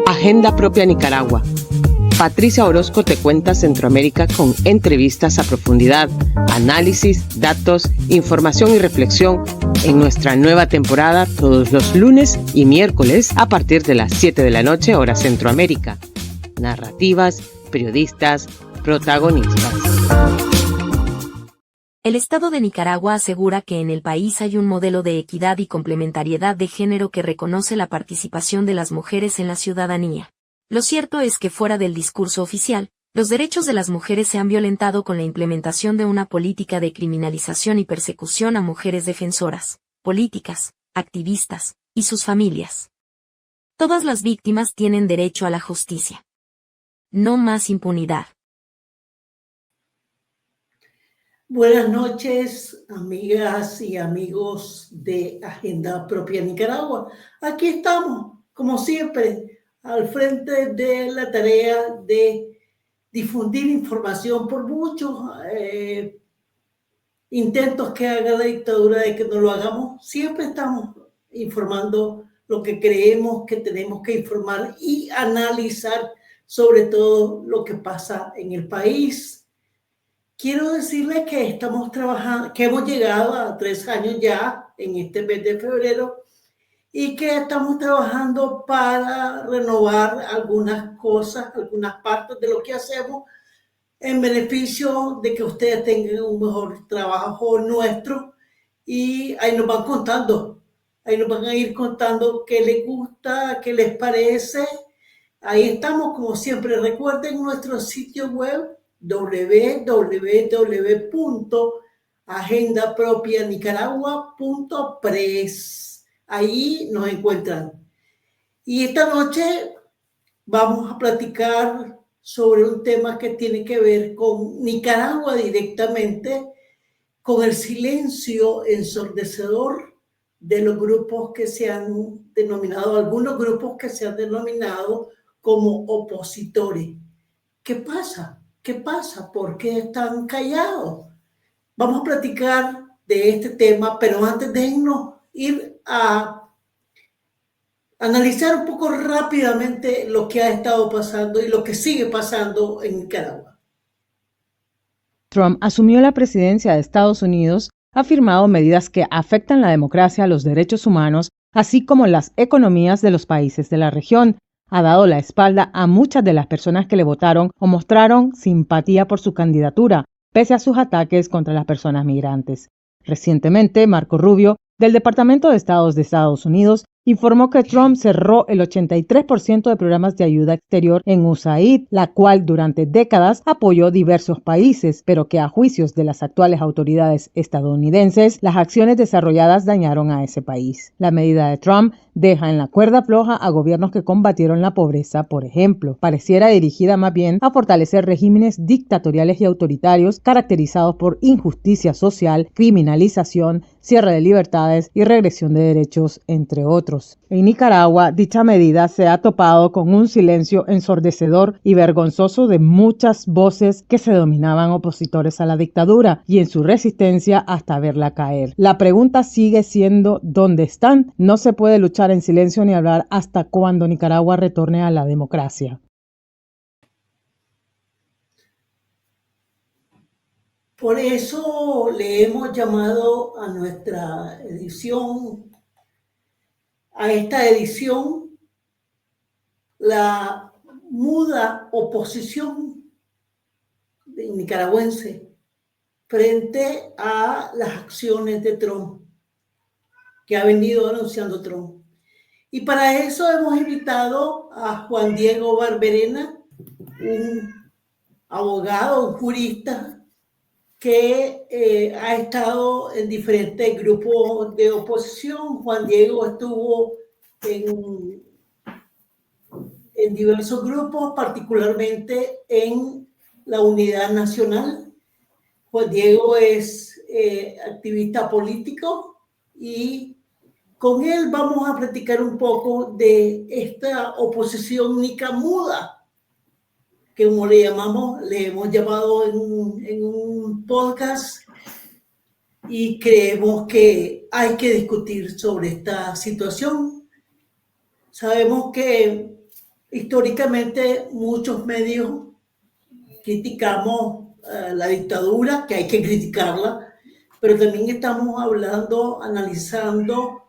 Agenda Propia Nicaragua. Patricia Orozco te cuenta Centroamérica con entrevistas a profundidad, análisis, datos, información y reflexión en nuestra nueva temporada todos los lunes y miércoles a partir de las 7 de la noche, hora Centroamérica. Narrativas, periodistas, protagonistas. El Estado de Nicaragua asegura que en el país hay un modelo de equidad y complementariedad de género que reconoce la participación de las mujeres en la ciudadanía. Lo cierto es que fuera del discurso oficial, los derechos de las mujeres se han violentado con la implementación de una política de criminalización y persecución a mujeres defensoras, políticas, activistas, y sus familias. Todas las víctimas tienen derecho a la justicia. No más impunidad. Buenas noches, amigas y amigos de Agenda Propia Nicaragua. Aquí estamos, como siempre, al frente de la tarea de difundir información por muchos intentos que haga la dictadura de que no lo hagamos. Siempre estamos informando lo que creemos que tenemos que informar y analizar sobre todo lo que pasa en el país. Quiero decirles que estamos trabajando, que hemos llegado a 3 años ya en este mes de febrero y que estamos trabajando para renovar algunas cosas, algunas partes de lo que hacemos en beneficio de que ustedes tengan un mejor trabajo nuestro, y ahí nos van contando, ahí nos van a ir contando qué les gusta, qué les parece. Ahí estamos, como siempre. Recuerden nuestro sitio web www.agendapropianicaragua.press. Ahí nos encuentran. Y esta noche vamos a platicar sobre un tema que tiene que ver con Nicaragua directamente, con el silencio ensordecedor de los grupos que se han denominado, algunos grupos que se han denominado como opositores. ¿Qué pasa? ¿Qué pasa? ¿Por qué están callados? Vamos a platicar de este tema, pero antes déjennos ir a analizar un poco rápidamente lo que ha estado pasando y lo que sigue pasando en Nicaragua. Trump asumió la presidencia de Estados Unidos, ha firmado medidas que afectan la democracia, los derechos humanos, así como las economías de los países de la región. Ha dado la espalda a muchas de las personas que le votaron o mostraron simpatía por su candidatura, pese a sus ataques contra las personas migrantes. Recientemente, Marco Rubio, del Departamento de Estado de Estados Unidos, informó que Trump cerró el 83% de programas de ayuda exterior en USAID, la cual durante décadas apoyó diversos países, pero que a juicios de las actuales autoridades estadounidenses, las acciones desarrolladas dañaron a ese país. La medida de Trump deja en la cuerda floja a gobiernos que combatieron la pobreza, por ejemplo. Pareciera dirigida más bien a fortalecer regímenes dictatoriales y autoritarios caracterizados por injusticia social, criminalización, cierre de libertades y regresión de derechos, entre otros. En Nicaragua, dicha medida se ha topado con un silencio ensordecedor y vergonzoso de muchas voces que se denominaban opositores a la dictadura y en su resistencia hasta verla caer. La pregunta sigue siendo ¿dónde están? No se puede luchar en silencio ni hablar hasta cuando Nicaragua retorne a la democracia. Por eso le hemos llamado a nuestra edición, a esta edición, la muda oposición nicaragüense frente a las acciones de Trump, que ha venido anunciando Trump. Y para eso hemos invitado a Juan Diego Barberena, un abogado, un jurista que ha estado en diferentes grupos de oposición. Juan Diego estuvo en diversos grupos, particularmente en la Unidad Nacional. Juan Diego es activista político y con él vamos a platicar un poco de esta oposición nicamuda, que como le hemos llamado en un podcast, y creemos que hay que discutir sobre esta situación. Sabemos que históricamente muchos medios criticamos la dictadura, que hay que criticarla, pero también estamos hablando, analizando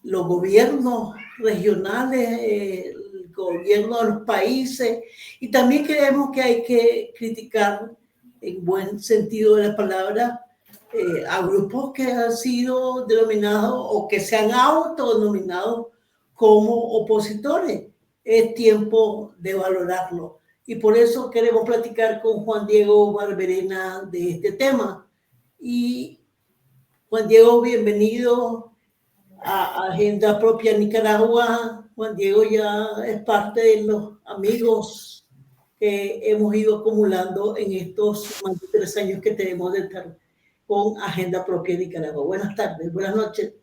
los gobiernos regionales, el gobierno de los países, y también creemos que hay que criticar, en buen sentido de la palabra, a grupos que han sido denominados o que se han autodenominado como opositores. Es tiempo de valorarlo. Y por eso queremos platicar con Juan Diego Barberena de este tema. Y Juan Diego, bienvenido a Agenda Propia Nicaragua. Juan Diego ya es parte de los amigos que hemos ido acumulando en estos más de 3 años que tenemos de estar con Agenda Propia Nicaragua. Buenas tardes, buenas noches.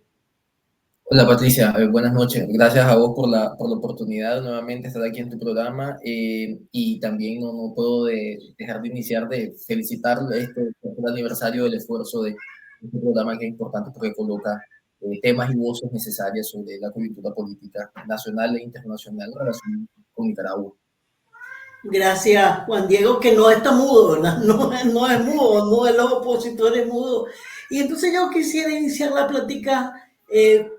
Hola Patricia, buenas noches. Gracias a vos por la oportunidad de nuevamente estar aquí en tu programa y también no puedo dejar de iniciar de felicitar este aniversario del esfuerzo de este programa que es importante porque coloca temas y voces necesarias sobre la coyuntura política nacional e internacional en relación con Nicaragua. Gracias, Juan Diego, que no está mudo, ¿verdad? No es mudo, no de los opositores mudo. Y entonces yo quisiera iniciar la plática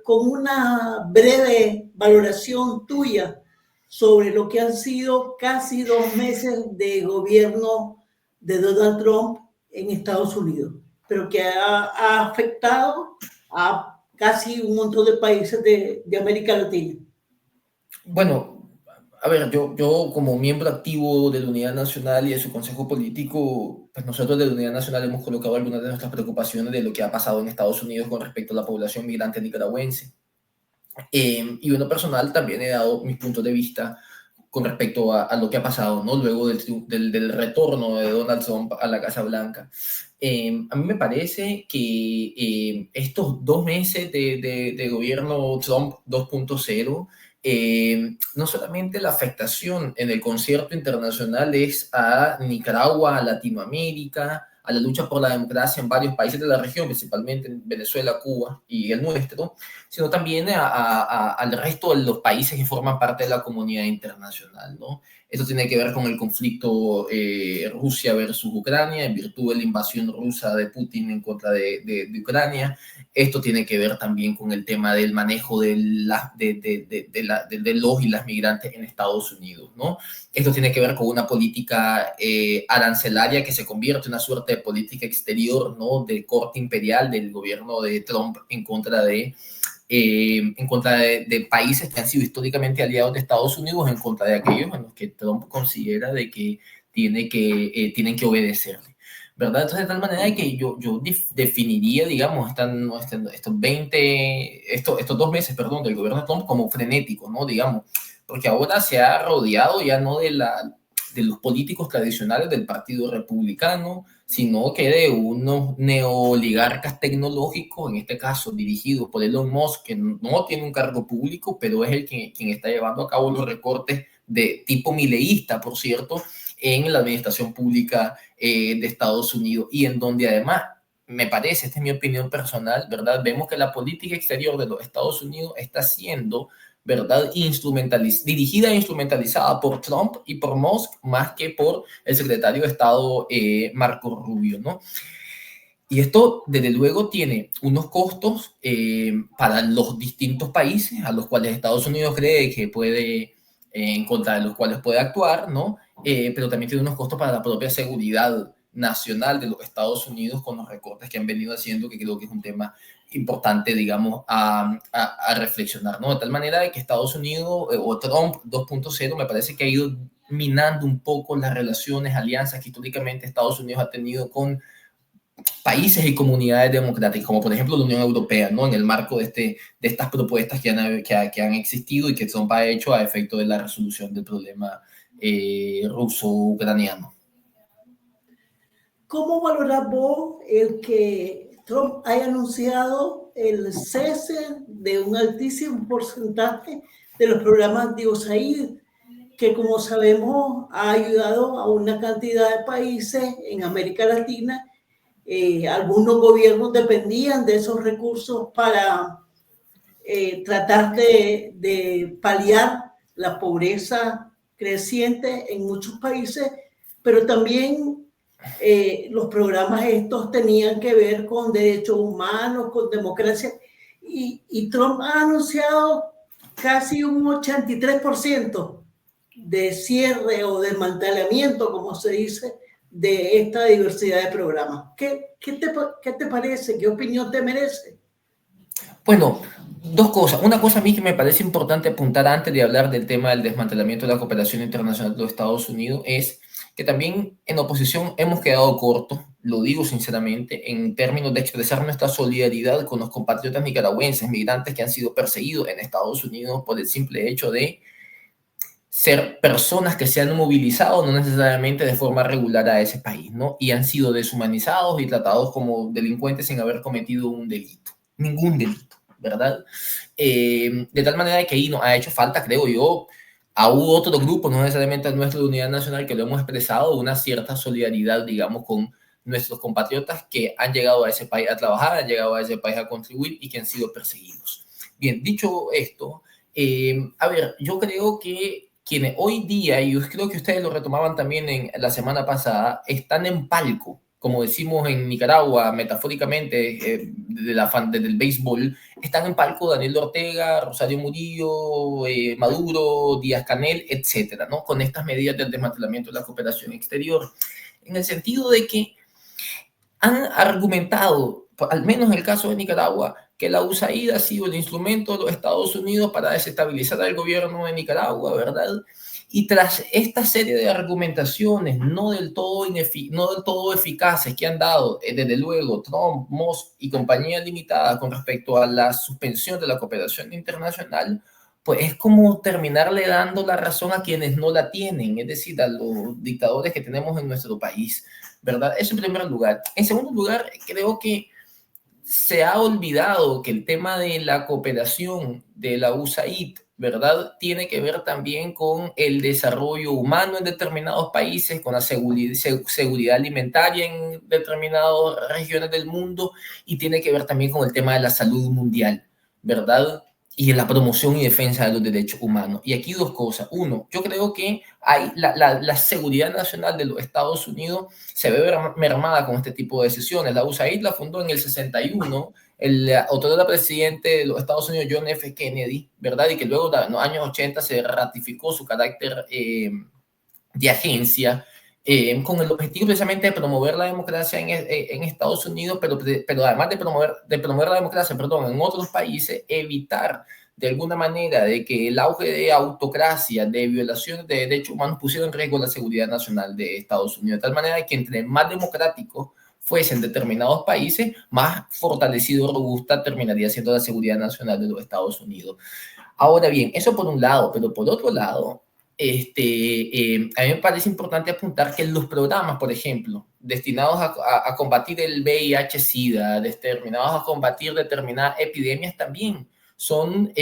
con una breve valoración tuya sobre lo que han sido casi 2 meses de gobierno de Donald Trump en Estados Unidos, pero que ha afectado a casi un montón de países de América Latina. Bueno, a ver, yo como miembro activo de la Unidad Nacional y de su Consejo Político, pues nosotros de la Unidad Nacional hemos colocado algunas de nuestras preocupaciones de lo que ha pasado en Estados Unidos con respecto a la población migrante nicaragüense. Y en lo personal también he dado mis puntos de vista con respecto a lo que ha pasado, ¿no? Luego del retorno de Donald Trump a la Casa Blanca. A mí me parece que estos 2 meses de gobierno Trump 2.0, no solamente la afectación en el concierto internacional es a Nicaragua, a Latinoamérica, a la lucha por la democracia en varios países de la región, principalmente en Venezuela, Cuba y el nuestro, sino también al resto de los países que forman parte de la comunidad internacional, ¿no? Esto tiene que ver con el conflicto Rusia versus Ucrania, en virtud de la invasión rusa de Putin en contra de Ucrania. Esto tiene que ver también con el tema del manejo de los y las migrantes en Estados Unidos, ¿no? Esto tiene que ver con una política arancelaria que se convierte en una suerte de política exterior, ¿no? De corte imperial del gobierno de Trump en contra de países que han sido históricamente aliados de Estados Unidos, en contra de aquellos en los que Trump considera de que tienen que obedecerle, ¿verdad? Entonces, de tal manera que yo definiría, digamos, estos 2 meses, perdón, del gobierno de Trump como frenético, ¿no? Digamos, porque ahora se ha rodeado ya no de los políticos tradicionales del Partido Republicano, sino que de unos neooligarcas tecnológicos, en este caso dirigidos por Elon Musk, que no tiene un cargo público, pero es quien está llevando a cabo los recortes de tipo mileísta, por cierto, en la administración pública de Estados Unidos, y en donde además, me parece, esta es mi opinión personal, ¿verdad? Vemos que la política exterior de los Estados Unidos está siendo, ¿verdad?, dirigida e instrumentalizada por Trump y por Musk más que por el secretario de Estado Marco Rubio, ¿no? Y esto, desde luego, tiene unos costos para los distintos países a los cuales Estados Unidos cree que puede, en contra de los cuales puede actuar, ¿no? Pero también tiene unos costos para la propia seguridad nacional de los Estados Unidos con los recortes que han venido haciendo, que creo que es un tema importante, digamos, a reflexionar, ¿no? De tal manera de que Estados Unidos o Trump 2.0 me parece que ha ido minando un poco las relaciones, alianzas que históricamente Estados Unidos ha tenido con países y comunidades democráticas, como por ejemplo la Unión Europea, ¿no? En el marco de estas propuestas que han existido y que Trump ha hecho a efecto de la resolución del problema ruso-ucraniano. ¿Cómo valorás vos el que Trump haya anunciado el cese de un altísimo porcentaje de los programas de USAID, que como sabemos ha ayudado a una cantidad de países en América Latina Algunos gobiernos dependían de esos recursos para tratar de paliar la pobreza creciente en muchos países, pero también los programas estos tenían que ver con derechos humanos, con democracia, y Trump ha anunciado casi un 83% de cierre o desmantelamiento, como se dice, de esta diversidad de programas. ¿Qué te parece? ¿Qué opinión te merece? Bueno, dos cosas. Una cosa a mí que me parece importante apuntar antes de hablar del tema del desmantelamiento de la cooperación internacional de los Estados Unidos es que también en oposición hemos quedado cortos, lo digo sinceramente, en términos de expresar nuestra solidaridad con los compatriotas nicaragüenses, migrantes que han sido perseguidos en Estados Unidos por el simple hecho de ser personas que se han movilizado, no necesariamente de forma regular a ese país, ¿no? Y han sido deshumanizados y tratados como delincuentes sin haber cometido un delito, ningún delito, ¿verdad? De tal manera que ahí nos ha hecho falta, creo yo, a otro grupo, no necesariamente a nuestra unidad nacional, que lo hemos expresado, una cierta solidaridad, digamos, con nuestros compatriotas que han llegado a ese país a trabajar, han llegado a ese país a contribuir y que han sido perseguidos. Bien, dicho esto, a ver, yo creo que quienes hoy día, y yo creo que ustedes lo retomaban también en la semana pasada, están en palco, como decimos en Nicaragua, metafóricamente, desde el béisbol, están en palco Daniel Ortega, Rosario Murillo, Maduro, Díaz-Canel, etcétera, ¿no? Con estas medidas del desmantelamiento de la cooperación exterior, en el sentido de que han argumentado, al menos en el caso de Nicaragua, que la USAID ha sido el instrumento de los Estados Unidos para desestabilizar al gobierno de Nicaragua, ¿verdad? Y tras esta serie de argumentaciones no del todo eficaces que han dado, desde luego, Trump, Musk y compañía limitada con respecto a la suspensión de la cooperación internacional, pues es como terminarle dando la razón a quienes no la tienen, es decir, a los dictadores que tenemos en nuestro país, ¿verdad? Eso en primer lugar. En segundo lugar, creo que se ha olvidado que el tema de la cooperación de la USAID, ¿verdad?, tiene que ver también con el desarrollo humano en determinados países, con la seguridad alimentaria en determinadas regiones del mundo, y tiene que ver también con el tema de la salud mundial, ¿verdad?, y la promoción y defensa de los derechos humanos. Y aquí dos cosas. Uno, yo creo que hay la seguridad nacional de los Estados Unidos se ve mermada con este tipo de decisiones. La USAID la fundó en el 61, el autor del presidente de los Estados Unidos, John F. Kennedy, ¿verdad? Y que luego en los años 80 se ratificó su carácter de agencia, con el objetivo precisamente de promover la democracia en Estados Unidos, pero además de promover la democracia, perdón, en otros países, evitar de alguna manera de que el auge de autocracia, de violaciones de derechos humanos pusiera en riesgo la seguridad nacional de Estados Unidos, de tal manera que entre más democráticos fuesen determinados países, más fortalecido y robusta terminaría siendo la seguridad nacional de los Estados Unidos. Ahora bien, eso por un lado, pero por otro lado, a mí me parece importante apuntar que los programas, por ejemplo, destinados a combatir el VIH-Sida, destinados a combatir determinadas epidemias, también son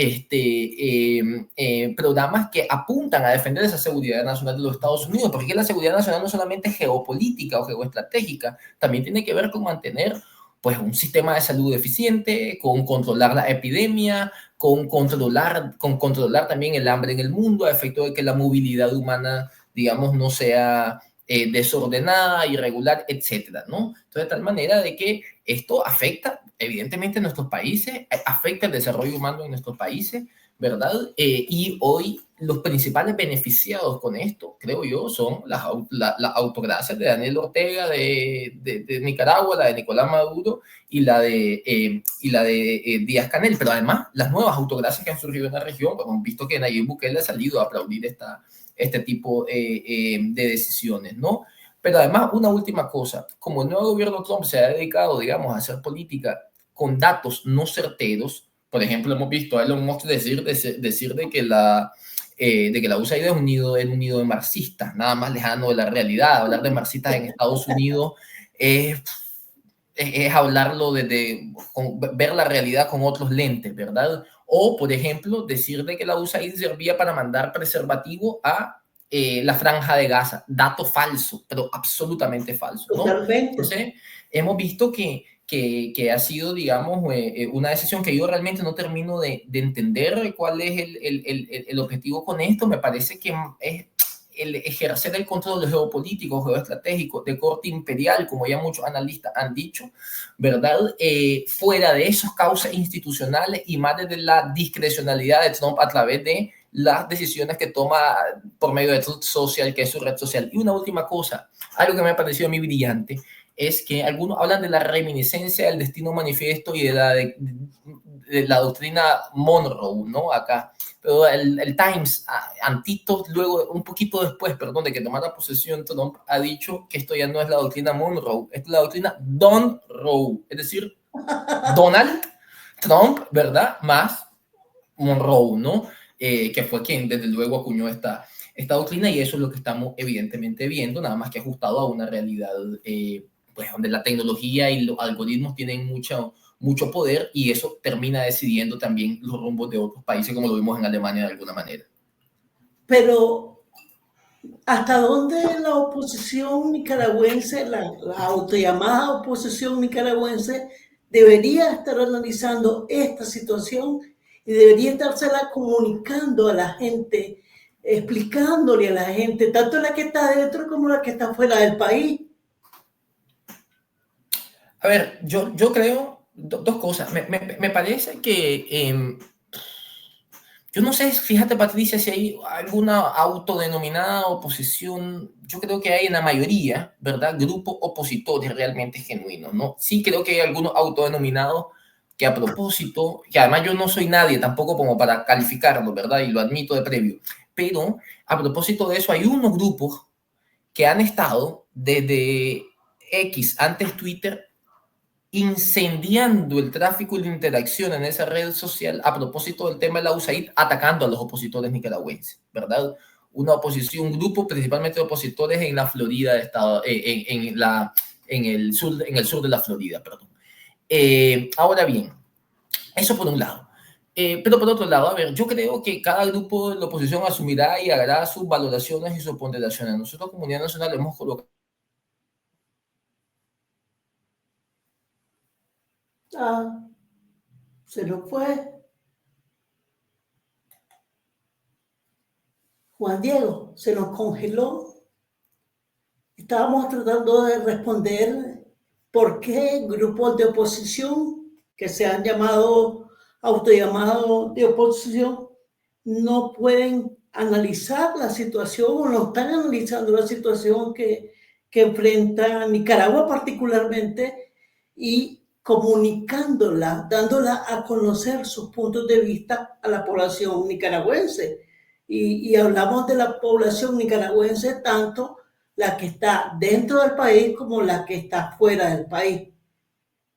programas que apuntan a defender esa seguridad nacional de los Estados Unidos, porque la seguridad nacional no solamente es geopolítica o geoestratégica, también tiene que ver con mantener pues un sistema de salud eficiente, con controlar la epidemia, con controlar también el hambre en el mundo, a efecto de que la movilidad humana, digamos, no sea desordenada, irregular, etcétera, ¿no? Entonces, de tal manera de que esto afecta, evidentemente, a nuestros países, afecta el desarrollo humano en nuestros países, ¿verdad? Y hoy los principales beneficiados con esto, creo yo, son las autocracias de Daniel Ortega de Nicaragua, la de Nicolás Maduro y la de Díaz-Canel, pero además las nuevas autocracias que han surgido en la región, pues, hemos visto que Nayib Bukele ha salido a aplaudir este tipo de decisiones, ¿no? Pero además, una última cosa, como el nuevo gobierno Trump se ha dedicado, digamos, a hacer política con datos no certeros, por ejemplo, hemos visto a Elon Musk decir de que la USAID es un nido de marxistas, nada más lejano de la realidad. Hablar de marxistas en Estados Unidos es hablarlo ver la realidad con otros lentes, ¿verdad? O, por ejemplo, decir de que la USAID servía para mandar preservativo a la Franja de Gaza. Dato falso, pero absolutamente falso, ¿no? Totalmente. Entonces, hemos visto que ha sido, digamos, una decisión que yo realmente no termino de entender cuál es el objetivo con esto. Me parece que es el ejercer el control geopolítico, geoestratégico, de corte imperial, como ya muchos analistas han dicho, ¿verdad? Fuera de esos causas institucionales y más desde la discrecionalidad de Trump a través de las decisiones que toma por medio de Truth Social, que es su red social. Y una última cosa, algo que me ha parecido a mí brillante, es que algunos hablan de la reminiscencia del destino manifiesto y de la doctrina Monroe, ¿no? Acá. Pero el Times, antitos, luego, un poquito después, perdón, de que tomara posesión Trump, ha dicho que esto ya no es la doctrina Monroe, es la doctrina Don Roe, es decir, Donald Trump, ¿verdad? Más Monroe, ¿no? Que fue quien desde luego acuñó esta doctrina, y eso es lo que estamos evidentemente viendo, nada más que ajustado a una realidad pues donde la tecnología y los algoritmos tienen mucho poder, y eso termina decidiendo también los rumbos de otros países, como lo vimos en Alemania de alguna manera. Pero, ¿hasta dónde la oposición nicaragüense, la autollamada oposición nicaragüense, debería estar analizando esta situación y debería estársela comunicando a la gente, explicándole a la gente, tanto la que está dentro como la que está fuera del país? A ver, yo creo dos cosas. Me parece que, yo no sé, fíjate Patricia, si hay alguna autodenominada oposición. Yo creo que hay en la mayoría, ¿verdad? Grupos opositores realmente genuinos, ¿no? Sí creo que hay algunos autodenominados que a propósito, que además yo no soy nadie tampoco como para calificarlo, ¿verdad? Y lo admito de previo. Pero a propósito de eso, hay unos grupos que han estado desde X, antes Twitter, incendiando el tráfico y la interacción en esa red social a propósito del tema de la USAID, atacando a los opositores nicaragüenses, ¿verdad? Una oposición, un grupo principalmente de opositores en la Florida, de estado, en el sur de la Florida, perdón. Ahora bien, eso por un lado. Pero por otro lado, a ver, yo creo que cada grupo de la oposición asumirá y hará sus valoraciones y sus ponderaciones. Nosotros, Comunidad Nacional, hemos colocado. Se nos fue. Juan Diego, se nos congeló. Estábamos tratando de responder por qué grupos de oposición que se han autollamados de oposición no pueden analizar la situación o no están analizando la situación que enfrenta Nicaragua particularmente, y comunicándola, dándola a conocer sus puntos de vista a la población nicaragüense. Y hablamos de la población nicaragüense, tanto la que está dentro del país como la que está fuera del país.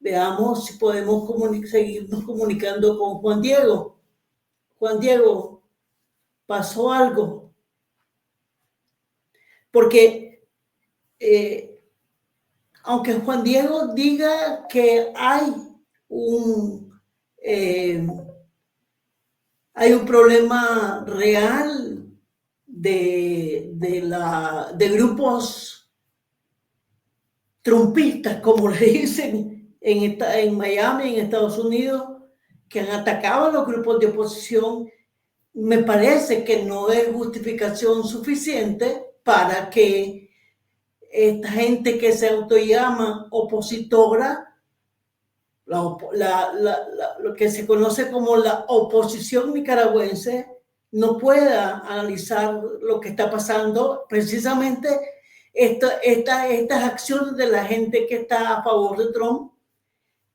Veamos si podemos seguirnos comunicando con Juan Diego. Juan Diego, pasó algo. Porque aunque Juan Diego diga que hay un problema real de grupos trumpistas, como le dicen en Miami, en Estados Unidos, que han atacado a los grupos de oposición, me parece que no es justificación suficiente para que esta gente que se autollama opositora, lo que se conoce como la oposición nicaragüense, no pueda analizar lo que está pasando, precisamente estas acciones de la gente que está a favor de Trump,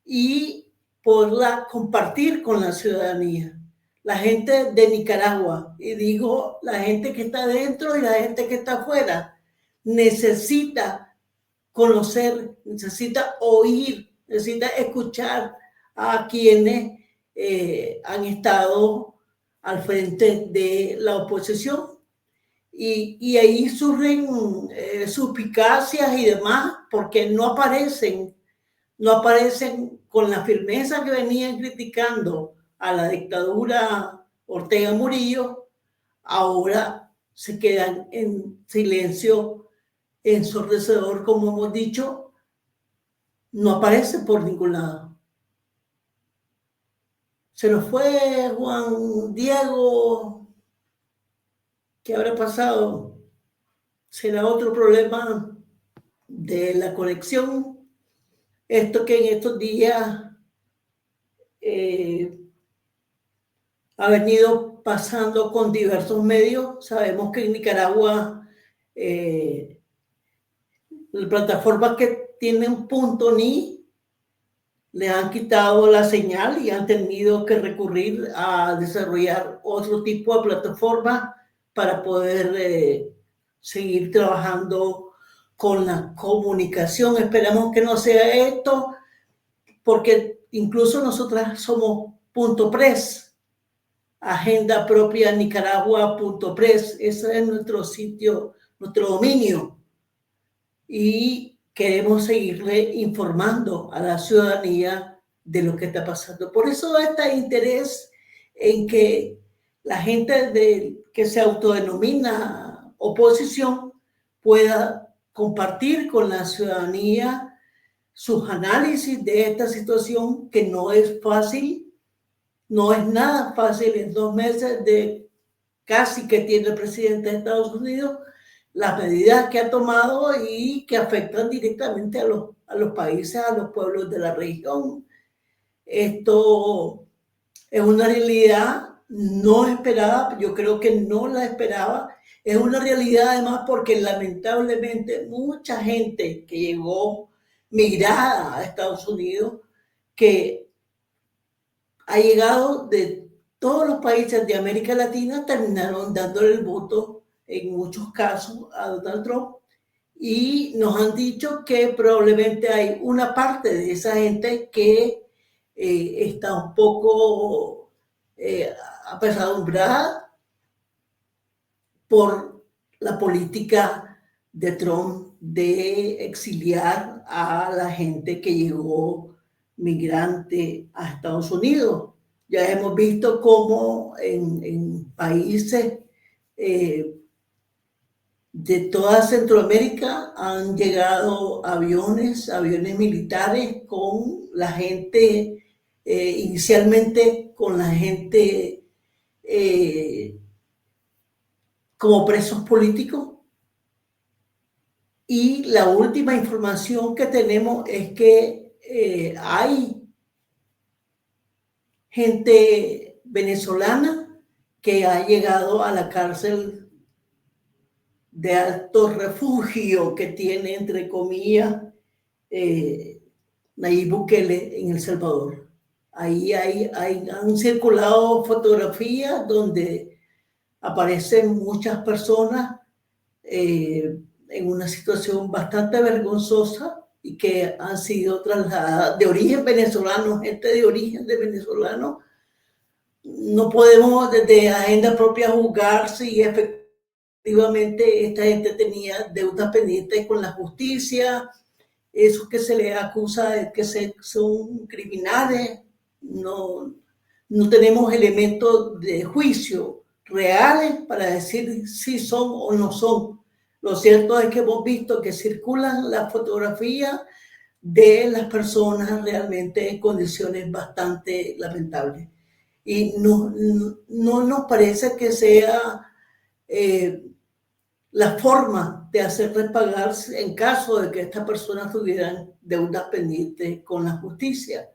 y poderla compartir con la ciudadanía. La gente de Nicaragua, y digo la gente que está dentro y la gente que está afuera, necesita conocer, necesita oír, necesita escuchar a quienes han estado al frente de la oposición. Y ahí surgen suspicacias y demás, porque no aparecen con la firmeza que venían criticando a la dictadura Ortega Murillo. Ahora se quedan en silencio ensordecedor, como hemos dicho, no aparece por ningún lado. Se nos fue Juan Diego. ¿Qué habrá pasado? ¿Será otro problema de la conexión? Esto que en estos días ha venido pasando con diversos medios. Sabemos que en Nicaragua las plataformas que tienen .ni le han quitado la señal y han tenido que recurrir a desarrollar otro tipo de plataforma para poder seguir trabajando con la comunicación. Esperamos que no sea esto, porque incluso nosotras somos .press, agenda propia Nicaragua.press. Ese es nuestro sitio, nuestro dominio. Y queremos seguirle informando a la ciudadanía de lo que está pasando. Por eso está interés en que la gente que se autodenomina oposición pueda compartir con la ciudadanía sus análisis de esta situación, que no es fácil, no es nada fácil en 2 meses de casi que tiene el presidente de Estados Unidos, las medidas que ha tomado y que afectan directamente a los países, a los pueblos de la región. Esto es una realidad no esperada, yo creo que no la esperaba. Es una realidad además porque lamentablemente mucha gente que llegó migrada a Estados Unidos, que ha llegado de todos los países de América Latina, terminaron dándole el voto en muchos casos a Donald Trump, y nos han dicho que probablemente hay una parte de esa gente que está un poco apesadumbrada por la política de Trump de exiliar a la gente que llegó migrante a Estados Unidos. Ya hemos visto cómo en países de toda Centroamérica han llegado aviones militares con la gente, inicialmente con la gente como presos políticos. Y la última información que tenemos es que hay gente venezolana que ha llegado a la cárcel de alto refugio que tiene, entre comillas, Nayib Bukele en El Salvador. Ahí han circulado fotografías donde aparecen muchas personas en una situación bastante vergonzosa y que han sido trasladadas de origen venezolano, gente de origen de venezolano. No podemos desde agenda propia juzgar si efectivamente esta gente tenía deudas pendientes con la justicia, eso que se les acusa de que son criminales. No tenemos elementos de juicio reales para decir si son o no son. Lo cierto es que hemos visto que circulan las fotografías de las personas realmente en condiciones bastante lamentables. Y no nos parece que sea la forma de hacerles pagar en caso de que estas personas tuvieran deudas pendientes con la justicia.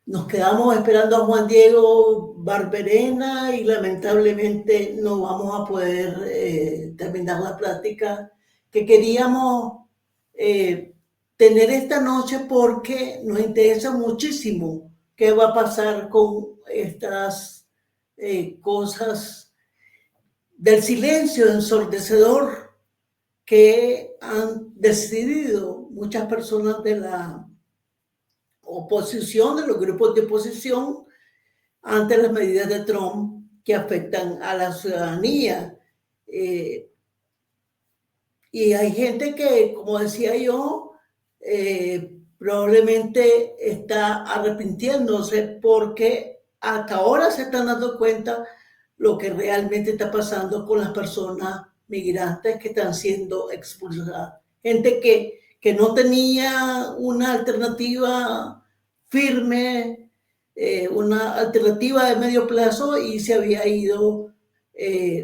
Nos quedamos esperando a Juan Diego Barberena y lamentablemente no vamos a poder terminar la plática que queríamos tener esta noche, porque nos interesa muchísimo qué va a pasar con estas cosas del silencio ensordecedor que han decidido muchas personas de la oposición, de los grupos de oposición, ante las medidas de Trump que afectan a la ciudadanía. Y hay gente que, como decía yo, probablemente está arrepintiéndose porque hasta ahora se están dando cuenta lo que realmente está pasando con las personas migrantes que están siendo expulsadas gente que no tenía una alternativa firme, una alternativa de medio plazo y se había ido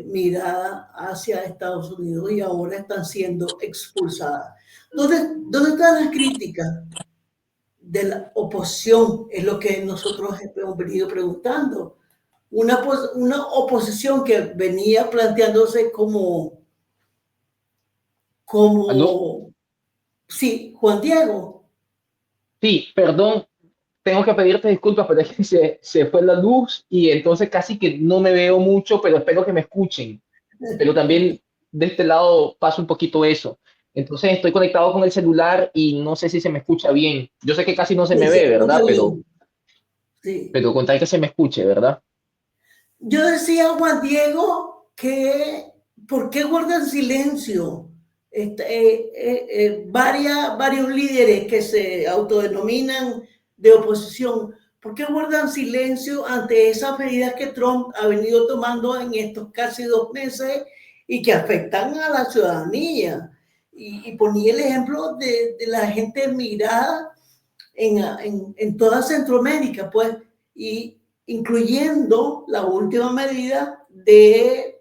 mirada hacia Estados Unidos y ahora están siendo expulsadas. ¿Dónde están las críticas de la oposición? Es lo que nosotros hemos venido preguntando. Una oposición que venía planteándose ¿Aló? sí, Juan Diego. Sí, perdón, tengo que pedirte disculpas, pero es que se fue la luz y entonces casi que no me veo mucho, pero espero que me escuchen. Pero también de este lado pasa un poquito eso. Entonces estoy conectado con el celular y no sé si se me escucha bien. Yo sé que casi no se me Sí, se ve, escucha ¿verdad? bien. Sí. Pero con tal que se me escuche, ¿verdad? Yo decía a Juan Diego que ¿por qué guardan silencio? Varios líderes que se autodenominan de oposición, ¿por qué guardan silencio ante esas medidas que Trump ha venido tomando en estos casi 2 meses y que afectan a la ciudadanía? Y ponía el ejemplo de la gente migrada en toda Centroamérica, pues, y incluyendo la última medida de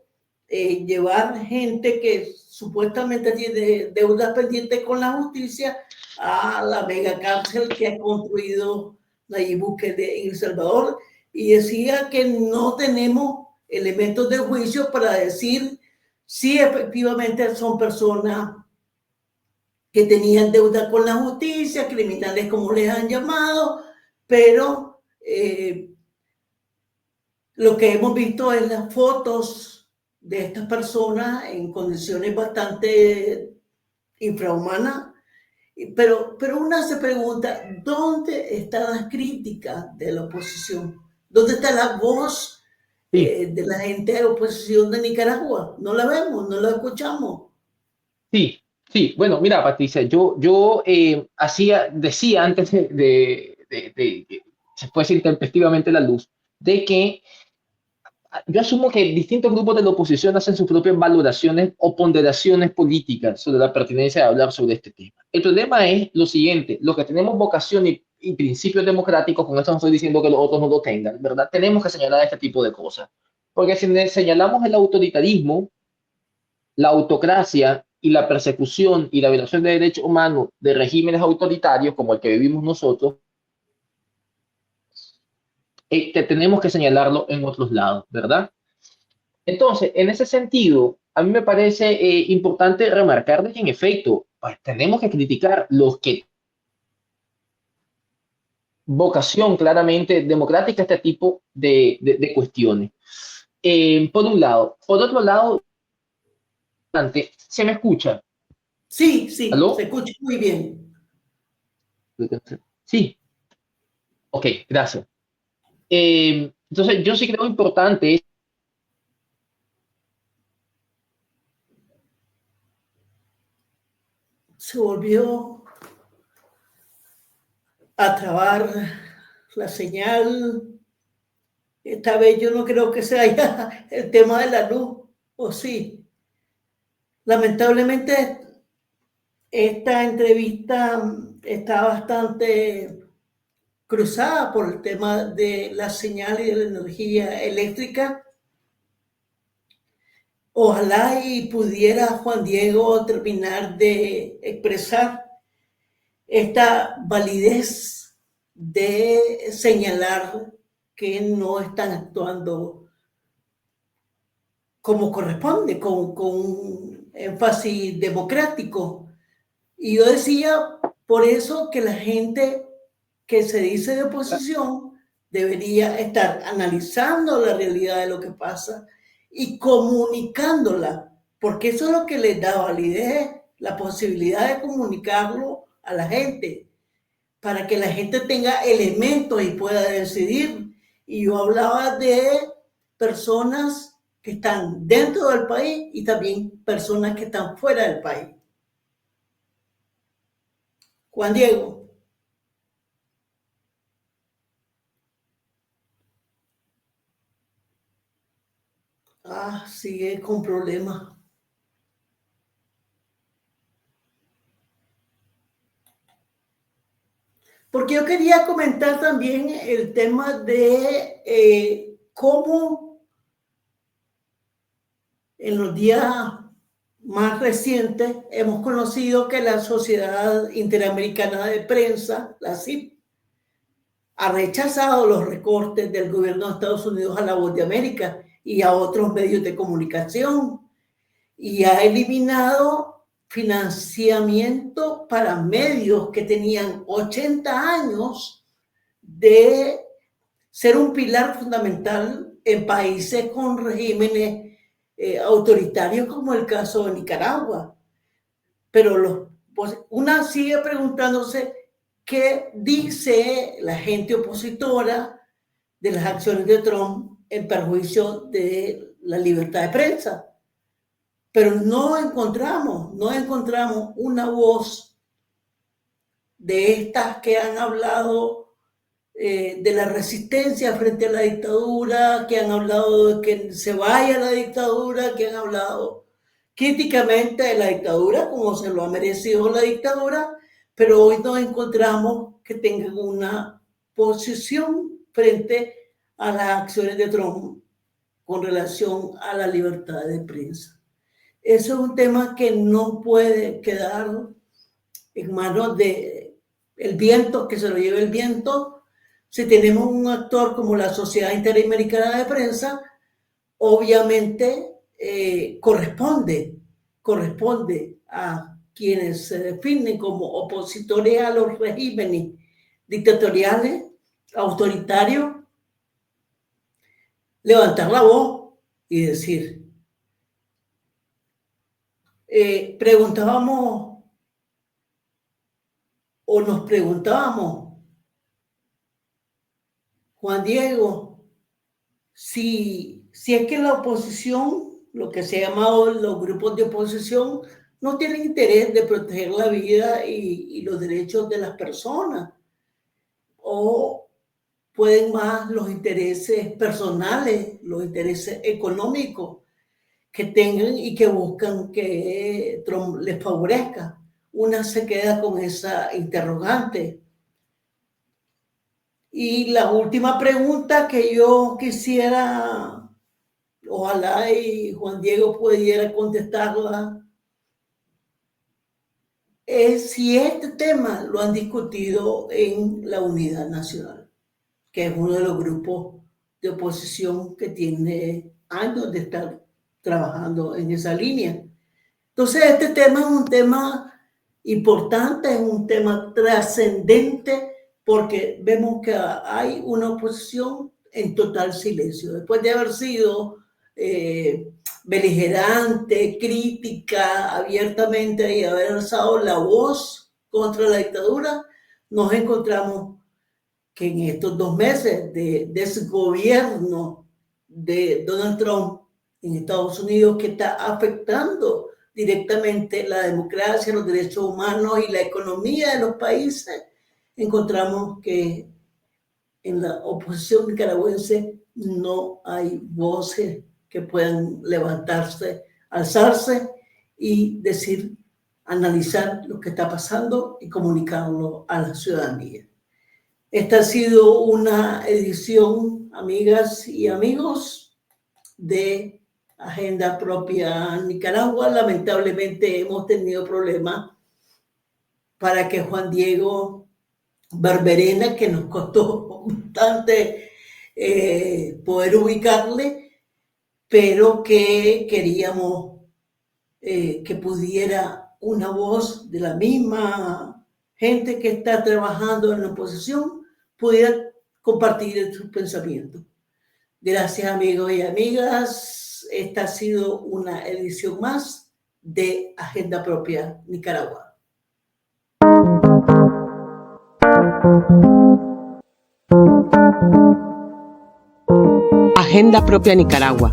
llevar gente que supuestamente tiene deudas pendientes con la justicia a la mega cárcel que ha construido Nayib Bukele en El Salvador, y decía que no tenemos elementos de juicio para decir si efectivamente son personas que tenían deuda con la justicia, criminales como les han llamado, pero lo que hemos visto es las fotos de estas personas en condiciones bastante infrahumanas, pero una se pregunta, ¿dónde están las críticas de la oposición? ¿Dónde está la voz Sí, de la gente de oposición de Nicaragua? No la vemos, no la escuchamos. sí, sí. Bueno, mira, Patricia, yo decía antes de que se fuese intempestivamente la luz, de que yo asumo que distintos grupos de la oposición hacen sus propias valoraciones o ponderaciones políticas sobre la pertinencia de hablar sobre este tema. El problema es lo siguiente, los que tenemos vocación y principios democráticos, con esto no estoy diciendo que los otros no lo tengan, ¿verdad? Tenemos que señalar este tipo de cosas. Porque si señalamos el autoritarismo, la autocracia y la persecución y la violación de derechos humanos de regímenes autoritarios como el que vivimos nosotros, que tenemos que señalarlo en otros lados, ¿verdad? Entonces, en ese sentido, a mí me parece importante remarcar de que en efecto pues, tenemos que criticar los que vocación claramente democrática a este tipo de cuestiones. Por un lado. Por otro lado, ¿se me escucha? Sí, sí, se ¿Aló? escucha muy bien. Sí, ok, gracias. Entonces, yo sí creo importante, Se volvió a trabar la señal. Esta vez yo no creo que sea ya el tema de la luz, o sí. Lamentablemente esta entrevista está bastante cruzada por el tema de la señal y de la energía eléctrica. Ojalá y pudiera Juan Diego terminar de expresar esta validez de señalar que no están actuando como corresponde, con un énfasis democrático. Y yo decía, por eso que la gente que se dice de oposición debería estar analizando la realidad de lo que pasa y comunicándola, porque eso es lo que les da validez, la posibilidad de comunicarlo a la gente, para que la gente tenga elementos y pueda decidir. Y yo hablaba de personas que están dentro del país y también personas que están fuera del país. Juan Diego. Sigue con problemas. Porque yo quería comentar también el tema de cómo en los días más recientes hemos conocido que la Sociedad Interamericana de Prensa, la CIP, ha rechazado los recortes del gobierno de Estados Unidos a La Voz de América y a otros medios de comunicación y ha eliminado financiamiento para medios que tenían 80 años de ser un pilar fundamental en países con regímenes autoritarios como el caso de Nicaragua. Pero una sigue preguntándose qué dice la gente opositora de las acciones de Trump en perjuicio de la libertad de prensa. Pero no encontramos una voz de estas que han hablado de la resistencia frente a la dictadura, que han hablado de que se vaya la dictadura, que han hablado críticamente de la dictadura, como se lo ha merecido la dictadura, pero hoy no encontramos que tengan una posición frente a las acciones de Trump con relación a la libertad de prensa. Eso es un tema que no puede quedar en manos del viento, que se lo lleve el viento. Si tenemos un actor como la Sociedad Interamericana de Prensa, obviamente corresponde a quienes se definen como opositores a los regímenes dictatoriales, autoritarios, levantar la voz y decir, nos preguntábamos, Juan Diego, si es que la oposición, lo que se ha llamado los grupos de oposición, no tienen interés de proteger la vida y los derechos de las personas, o pueden más los intereses personales, los intereses económicos que tengan y que buscan que Trump les favorezca. Una se queda con esa interrogante. Y la última pregunta que yo quisiera, ojalá y Juan Diego pudiera contestarla, es si este tema lo han discutido en la Unidad Nacional, que es uno de los grupos de oposición que tiene años de estar trabajando en esa línea. Entonces, este tema es un tema importante, es un tema trascendente, porque vemos que hay una oposición en total silencio. Después de haber sido beligerante, crítica abiertamente y haber alzado la voz contra la dictadura, nos encontramos que en estos 2 meses de desgobierno de Donald Trump en Estados Unidos, que está afectando directamente la democracia, los derechos humanos y la economía de los países, encontramos que en la oposición nicaragüense no hay voces que puedan levantarse, alzarse y decir, analizar lo que está pasando y comunicarlo a la ciudadanía. Esta ha sido una edición, amigas y amigos, de Agenda Propia Nicaragua. Lamentablemente hemos tenido problemas para que Juan Diego Barberena, que nos costó bastante poder ubicarle, pero que queríamos que pudiera una voz de la misma gente que está trabajando en la oposición, pudiera compartir sus pensamientos. Gracias, amigos y amigas. Esta ha sido una edición más de Agenda Propia Nicaragua. Agenda Propia Nicaragua.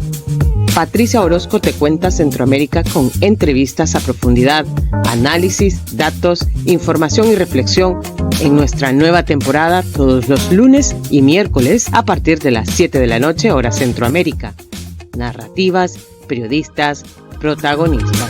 Patricia Orozco te cuenta Centroamérica con entrevistas a profundidad, análisis, datos, información y reflexión en nuestra nueva temporada todos los lunes y miércoles a partir de las 7 de la noche, hora Centroamérica. Narrativas, periodistas, protagonistas.